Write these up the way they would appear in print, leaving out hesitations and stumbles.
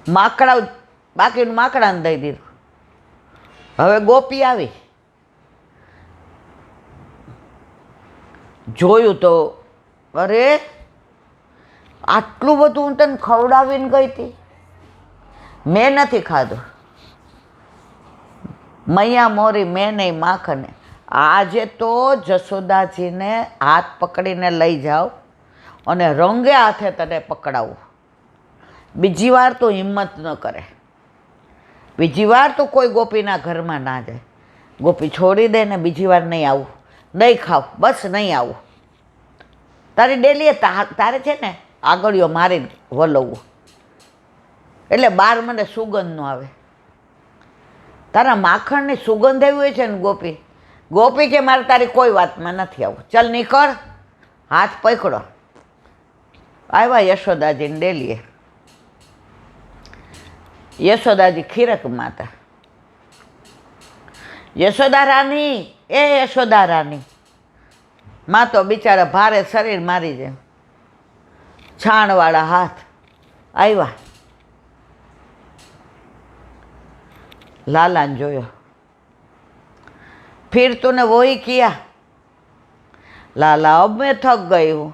માકડા બાકીનું માકડાને દઈ દીધું. હવે ગોપી આવી, જોયું તો અરે આટલું બધું હું તને ખવડાવીને ગઈ હતી, મેં નથી ખાધું. મૈયા મોરી મેં નહીં માખને. આજે તો જશોદાજીને હાથ પકડીને લઈ જાઓ અને રંગે હાથે તને પકડાવું. બીજી વાર તો હિંમત ન કરે, બીજી વાર તો કોઈ ગોપીના ઘરમાં ના જાય. ગોપી છોડી દે ને બીજી વાર નહીં આવું, નહીં ખાવ, બસ નહીં આવું. તારી ડેલીએ તારે છે ને આગળીઓ મારીને વલોવવું, એટલે બહાર મને સુગંધ ન આવે. તારા માખણની સુગંધ એવી હોય છે ને ગોપી. ગોપી કે મારે તારી કોઈ વાતમાં નથી આવું, ચાલ નીકળ. હાથ પકડો. આવ્યા યશોદાજીને ડેલીએ. યશોદાજી ખીરક માતા. યશોદા રાની, એ યશોદા રાની. માં તો બિચારા ભારે શરીર મારી જાય, છાણવાળા હાથ. આવ્યા, लाला जोयो, फिर तूने वही किया। लाला अब मैं थक गई हूँ,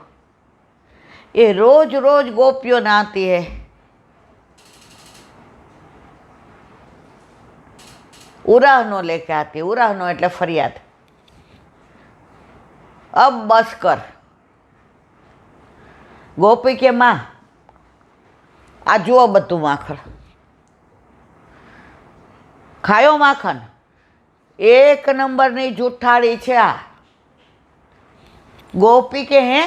ये रोज रोज गोपियों ने आती है, उराहनो लेके आती है। उराहनो એટલે ફરિયાદ। अब बस कर। गोपी के माँ आ जुओ बधु माखण, खायो माखन, एक नंबरनी जूठाड़ी छे आ। गोपी के हैं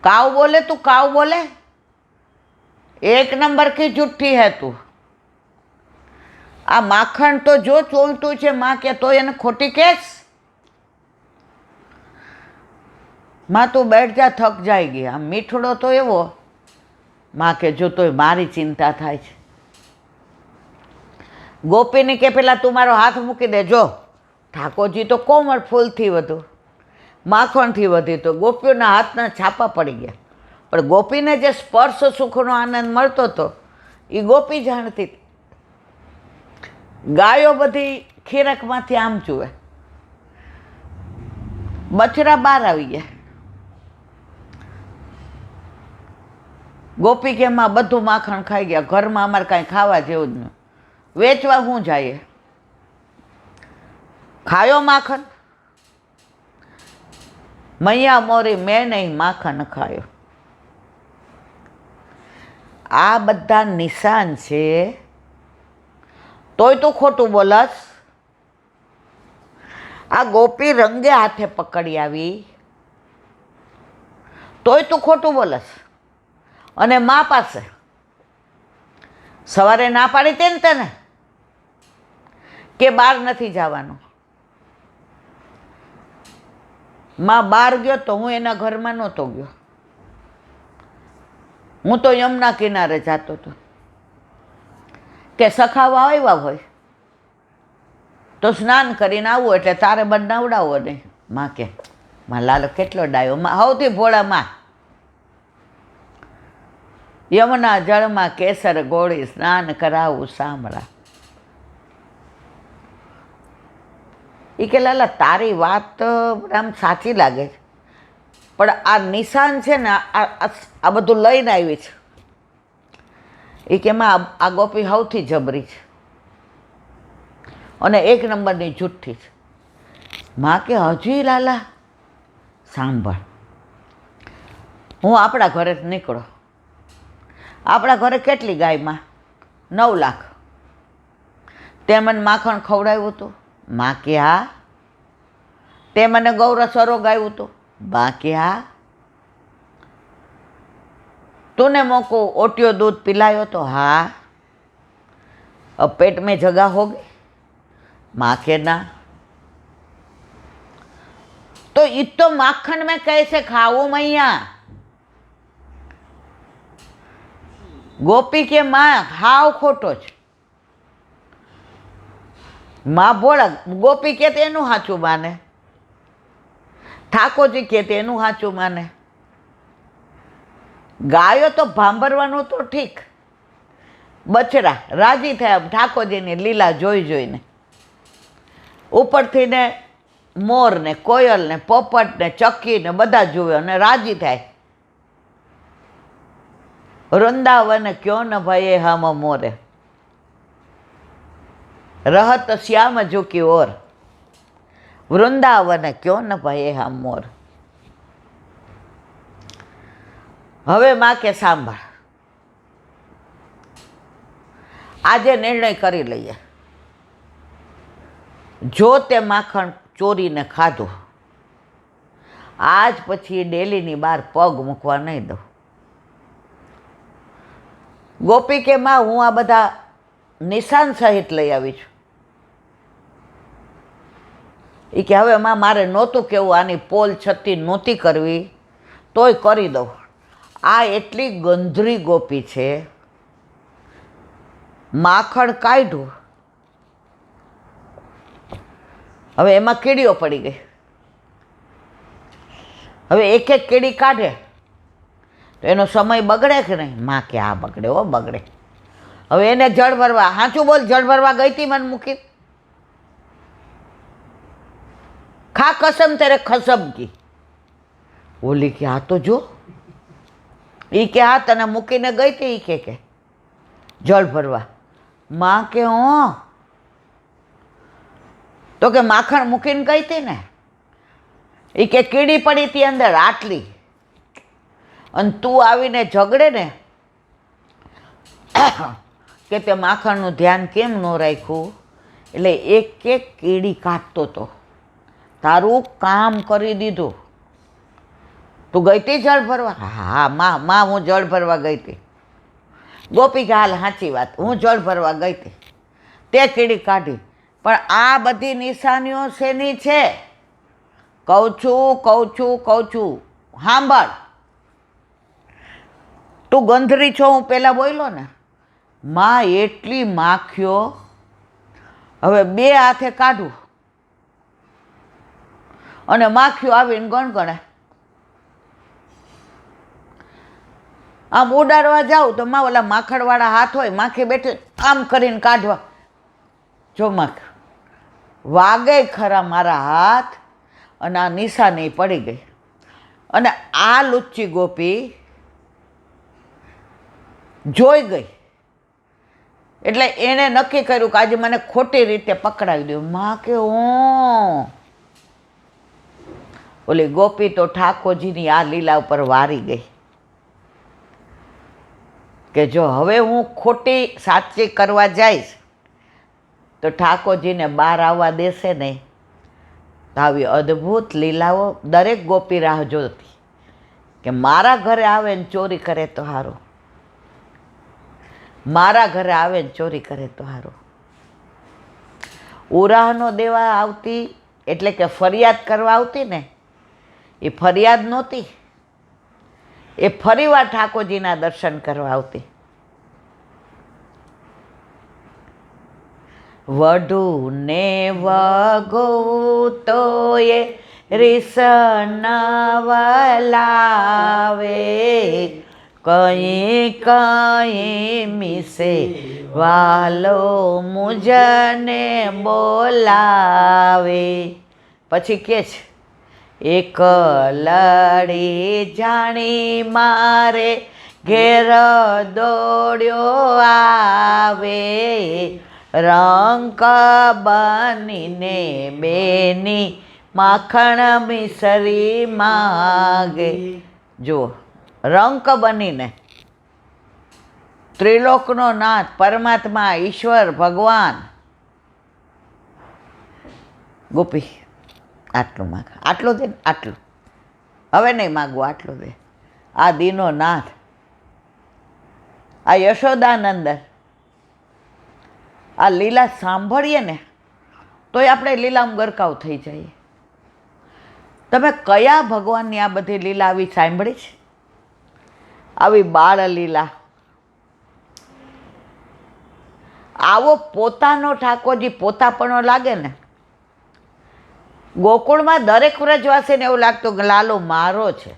काऊ बोले, तू काऊ बोले, एक नंबर की जूठी है तू। आ माखण तो जो चोलतू छे माँ के तो एने खोटी केस। माँ तू बैठ जा, थक जाएगी। आ मीठड़ो तो एवो माँ के जो तो मारी चिंता थाय छे। गोपी ने के पेला तू मारो हाथ मूकी दे। जो ठाकोरजी तो कोमल फूल थी वधु, माखण थी वधी तो गोपीओना हाथना छापा पड़ी गया। पण गोपी ने जे स्पर्श सुखनो आनंद मळतो तो ई गोपी जाणती थी। गायो बधी खीरकमांथी आम जुए, बछड़ा बहार आवी गया। गोपी के मां बधु माखण खाई गया, घर में अमारे कांई खावा जेवुं ज नहीं, वेचवा हूँ जाइए। खायो माखन, मैया मोरी मैं नहीं माखन खायो। आ बधा निशान छे तोय तो खोटू बोलस। आ गोपी रंगे हाथे पकड़ी आवी तोय तू खोटू बोलस। अने माँ पासे सवारे ना पाड़ी ते ने तने के बार नहीं जावानुं। माँ बार गयो तो हूँ एना घर में नहोतो गयो, हूँ तो यमुना किनारे जातो तो। के सखावा आव्या होय तो स्नान करीने आवुं एटले तारे बनावडावो नहीं। माँ के माँ लालो केटलो डायो, माँ हौथी भोळा माँ। यमुना जल में केसर गोળી स्नान करावू सांभळा। ई के लाला तारी वात आम साची लागे छे, पण आ निशान छे ने आ बधुं लईने आवी छे। ई के मां आ गोपी हौथी जबरी छे अने एक नंबरनी जूठी छे। मां के हजी लाला सांभळ, हूँ आपणा घरे निकळो। आपणा घरे केटली गाय मां? 9 लाख। ते मने माखण खवडाव्युं हतुं? मां के हाँ। ते मने गौरस रोगाव्युं हतुं? मां के हाँ। तूने मोको ओटियो दूध पिलायो तो? हाँ। अब पेट में जगह होगी? मां के ना। तो ये तो माखन में कैसे खाऊं मैया? गोपी के माँ हाव खोटो छे। माँ बोला, गोपी कहते एनु हाचू माने, ठाकोरजी कहते एनु हाचू माने। ગાયો તો ભાંભરવાનું તો ઠીક, બછડા રાજી થયા ઠાકોરજીની લીલા જોઈ જોઈને. ઉપરથી ને મોર ને કોયલ ને પોપટ ને ચક્કી ને બધા જુએ અને રાજી થાય. વૃંદાવન ક્યો ન ભયે હમ મોરે, રહત શ્યામ ઝુકી ઓર, વૃંદાવન ક્યો ન ભયે હમ મોર. હવે માં કે સાંભળ, આજે નિર્ણય કરી લઈએ. જો તે માખણ ચોરીને ખાધું, આજ પછી ડેલીની બહાર પગ મૂકવા નહીં દઉં. ગોપી કે માં હું આ બધા નિશાન સહિત લઈ આવી છું. એ કે હવે માં મારે નહોતું કેવું, આની પોલ છત્તી નહોતી કરવી, તોય કરી દઉં. આ એટલી ગંધરી ગોપી છે, માખણ કાઢ્યું, હવે એમાં કીડીઓ પડી ગઈ. હવે એક એક કીડી કાઢે તો એનો સમય બગડે કે નહીં? માં કે આ બગડે, હો બગડે. હવે એને જળ ભરવા, હાચું બોલ, જળ ભરવા ગઈ હતી મને મૂકી? ખા કસમ તેરે ખસમ કી. બોલી કે હા તો જો, એ કે હા તને મૂકીને ગઈ હતી, એ કે જળ ભરવા. માં કે હું તો કે માખણ મૂકીને ગઈ હતી ને. એ કે કીડી પડી હતી અંદર આટલી, અને તું આવીને ઝઘડે ને કે તે માખણનું ધ્યાન કેમ ન રાખ્યું, એટલે એક એક કીડી કાઢતો હતો. તારું કામ કરી દીધું. તું ગઈ હતી જળ ભરવા? હા માં હું જળ ભરવા ગઈ હતી. ગોપી કે હાલ સાચી વાત, હું જળ ભરવા ગઈ હતી, તે કીડી કાઢી. પણ આ બધી નિશાનીઓ શેની છે? કહું છું સાંભળ. તું ગંધરી છો, હું પહેલાં બોલ્યો ને. માં એટલી માખ્યો, હવે બે હાથે કાઢું અને માખ્યો આવીને ગણગણે. આમ ઉડાડવા જાઉં તો માં ઓલા માખણવાળા હાથ હોય, માખી બેઠી આમ કરીને કાઢવા. જો માખ વાગે ખરા મારા હાથ, અને આ નિશાની પડી ગઈ. અને આ લુચ્ચી ગોપી જોઈ ગઈ, એટલે એણે નક્કી કર્યું કે આજે મને ખોટી રીતે પકડાવી દઉં. માં કે હું ઓલી ગોપી તો ઠાકોરજીની આ લીલા ઉપર વારી ગઈ કે જો હવે હું ખોટી સાચી કરવા જઈશ તો ઠાકોરજીને બહાર આવવા દેશે નહીં. આવી અદ્ભુત લીલાઓ દરેક ગોપી રાહ જોતી કે મારા ઘરે આવે ને ચોરી કરે તો સારું, મારા ઘરે આવે ને ચોરી કરે તો સારું. ઉરાહનો દેવા આવતી એટલે કે ફરિયાદ કરવા આવતી ને, એ ફરિયાદ નહોતી, એ ફરીવાર ઠાકોરજીના દર્શન કરવા આવતી. વઢુને વગો તો એ રીસન વલાવે, કઈ કઈ મિસે વાલો મુજને બોલાવે. પછી કે છે એક લડી જાણી મારે ઘેર દોડ્યો આવે, રંક બનીને બેની માખણ મિસરી માગે. જો રંક બનીને ત્રિલોકનો નાથ પરમાત્મા ઈશ્વર ભગવાન ગોપી આટલું માગ, આટલું દે, આટલું હવે નહીં માગવું, આટલું દે. આ દીનો નાથ, આ યશોદાનંદન, આ લીલા સાંભળીએ ને તોય આપણે લીલામાં ગરકાવ થઈ જઈએ. તમે કયા ભગવાનની આ બધી લીલા આવી સાંભળી છે? આવી બાળ લીલા, આવો પોતાનો ઠાકોરજી પોતાપણો લાગે ને. ગોકુળમાં દરેક વ્રજવાસીને એવું લાગતું કે લાલો મારો છે.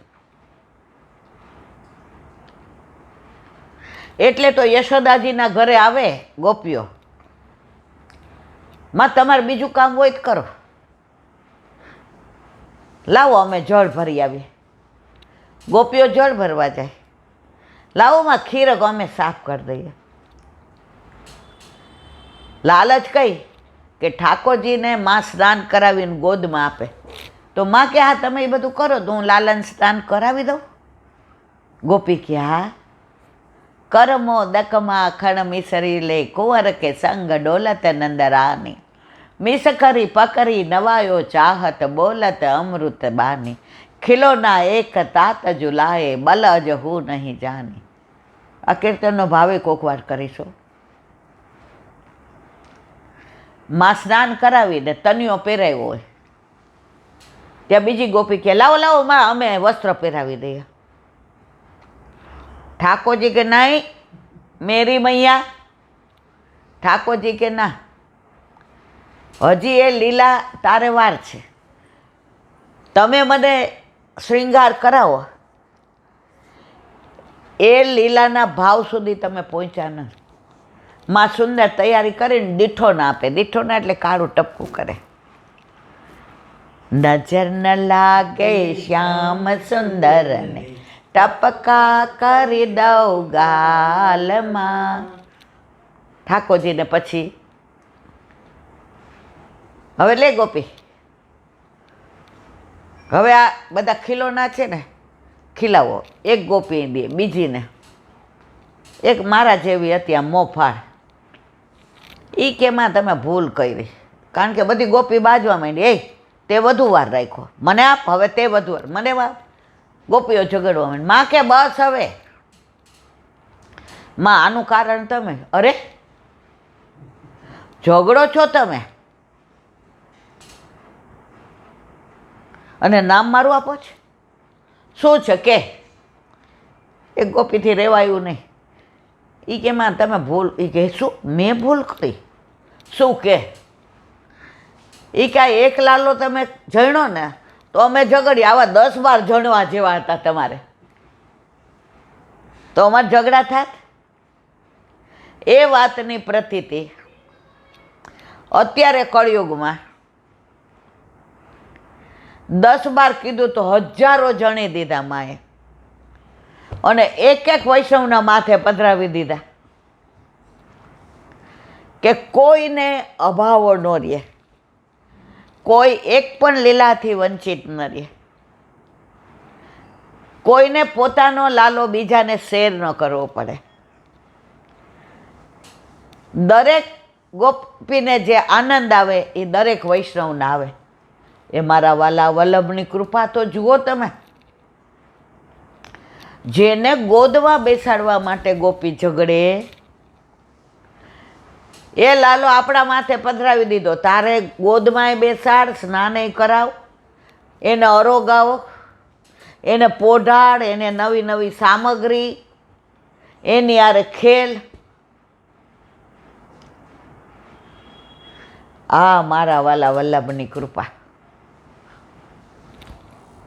એટલે તો યશોદાજીના ઘરે આવે ગોપીઓ. માં તમારે બીજું કામ હોય તો કરો, લાવો અમે જળ ભરી આવીએ. ગોપીઓ જળ ભરવા જાય, લાવોમાં ખીરક અમે સાફ કરી દઈએ. લાલચ કઈ કે ઠાકોરજીને માં સ્નાન કરાવીને ગોદમાં આપે. તો માં કે હા તમે એ બધું કરો તો હું લાલાને સ્નાન કરાવી દઉં. ગોપી કે હા. કરમો દકમાં ખણ મિસરી લે કુંવર કે સંગ ડોલત નંદરાની. મિસ કરી પકરી નવાયો ચાહત બોલત અમૃત બાની. ખિલોના એક તાત જુલાએ બલ અજ હું નહીં જાની. આ કીર્તનનો ભાવે કોક વાર કરીશું. માં સ્નાન કરાવીને તનિયો પહેરાવ્યો હોય ત્યાં બીજી ગોપી કે લાવો લાવો માં અમે વસ્ત્ર પહેરાવી દઈએ. ઠાકોરજી કે નહીં મેરી મૈયા. ઠાકોરજી કે ના, હજી એ લીલા તારે વાર છે. તમે મને શૃંગાર કરાવો એ લીલાના ભાવ સુધી તમે પહોંચ્યા નથી. માં સુંદર તૈયારી કરીને દીઠો ના આપે. દીઠો ના એટલે કાળું ટપકું કરે. નજર ન લાગે શ્યામ સુંદર ને ટપકા કરી દઉં ગાલમાં. ઠાકોરજીને પછી હવે લે ગોપી, હવે આ બધા ખીલોના છે ને ખીલાવો. એક ગોપી દે બીજીને, એક મારા જેવી હતી આ મોફાળ. એ કેમાં તમે ભૂલ કરી, કારણ કે બધી ગોપી બાજવા માંડી. એ તે વધુ વાર રાખ્યો, મને આપ, હવે તે વધુ વાર મને વાર. ગોપીઓ ઝઘડવા માંડી. માં કે બસ હવે માં આનું કારણ તમે. અરે ઝઘડો છો તમે અને નામ મારું આપો છે, શું છે કે? એક ગોપીથી રહેવાયું નહીં. એ કે માં તમે ભૂલ. એ કે શું મેં ભૂલ કરી? શું કે? એ કાંઈ એક લાલો તમે જણો ને તો અમે ઝઘડી. આવા 10-12 જણવા જેવા હતા તમારે તો અમારે ઝઘડા થાત. એ વાતની પ્રતીતિ અત્યારે કળિયુગમાં 10-12 કીધું તો હજારો જણી દીધા માએ, અને એક એક વૈષ્ણવના માથે પધરાવી દીધા કે કોઈને અભાવો ન રહે, કોઈ એક પણ લીલાથી વંચિત ન રહે, કોઈને પોતાનો લાલો બીજાને શેર ન કરવો પડે. દરેક ગોપીને જે આનંદ આવે એ દરેક વૈષ્ણવને આવે. એ મારા વાલા વલ્લભની કૃપા તો જુઓ તમે. જેને ગોદવા બેસાડવા માટે ગોપી ઝઘડે એ લાલો આપણા માથે પધરાવી દીધો. તારે ગોદમાંય બેસાડ, સ્નાનેય કરાવ, એને અરોગાવો, એને પોઢાડ, એને નવી નવી સામગ્રી, એની આરે ખેલ. આ મારા વાલા વલ્લભની કૃપા.